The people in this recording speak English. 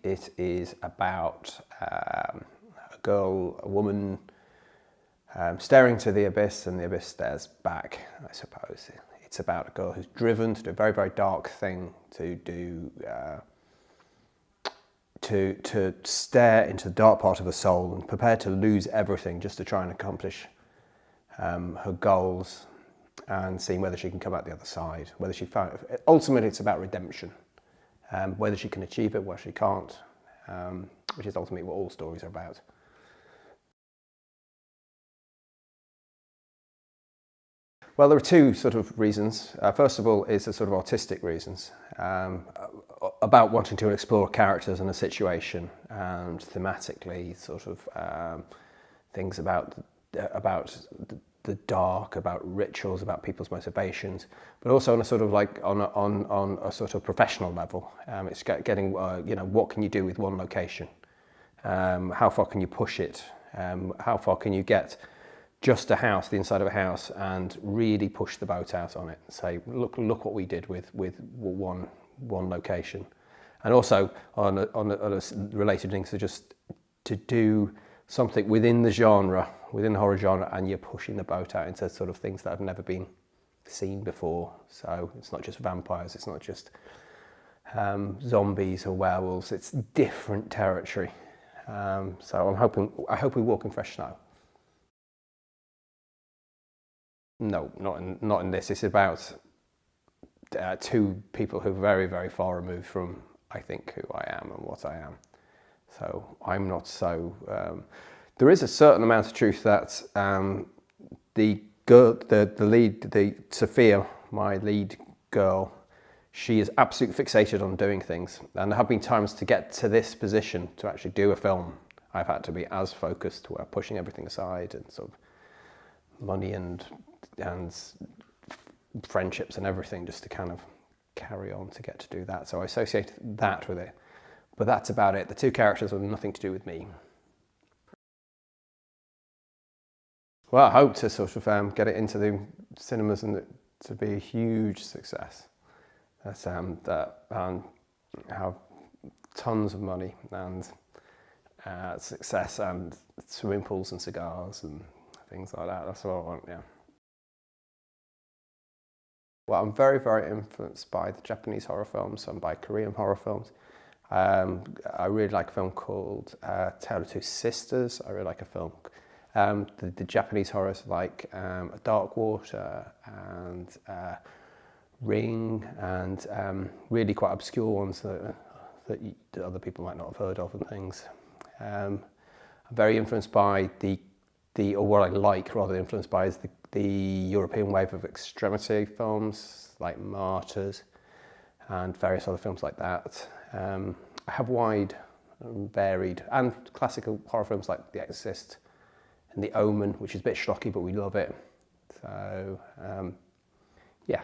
it is about a woman staring to the abyss, and the abyss stares back, I suppose. It's about a girl who's driven to do a very, very dark thing, to stare into the dark part of her soul and prepared to lose everything just to try and accomplish her goals, and seeing whether she can come out the other side, whether she found. Ultimately, it's about redemption, whether she can achieve it, whether she can't, which is ultimately what all stories are about. Well, there are two sort of reasons. First of all is the sort of artistic reasons, about wanting to explore characters and a situation, and thematically sort of things about the dark, about rituals, about people's motivations, but also on a sort of like on a sort of professional level. It's getting what can you do with one location? How far can you push it? How far can you get just a house, the inside of a house, and really push the boat out on it? Say, look what we did with one location. And also on a related thing, so just to do something within the genre, within the horror genre, and you're pushing the boat out into sort of things that have never been seen before. So it's not just vampires, it's not just zombies or werewolves, it's different territory. So I hope we walk in fresh snow. No, not in this. It's about two people who are very, very far removed from, I think, who I am and what I am. So I'm not so. There is a certain amount of truth that the Sophia, my lead girl, she is absolutely fixated on doing things. And there have been times to get to this position, to actually do a film, I've had to be as focused, where pushing everything aside and sort of money and friendships and everything, just to kind of carry on to get to do that. So I associate that with it, but that's about it. The two characters have nothing to do with me. Well, I hope to sort of get it into the cinemas and to be a huge success. That have tons of money and success and swimming pools and cigars and things like that. That's what I want, yeah. Well, I'm very, very influenced by the Japanese horror films and by Korean horror films. I really like a film called Tale of Two Sisters. I really like a film. The Japanese horrors like Dark Water and Ring, and really quite obscure ones that other people might not have heard of and things. I'm very influenced by or what I like, rather influenced by, is the European wave of extremity films like Martyrs and various other films like that. I have wide and varied, and classical horror films like The Exorcist and The Omen, which is a bit schlocky, but we love it. So yeah,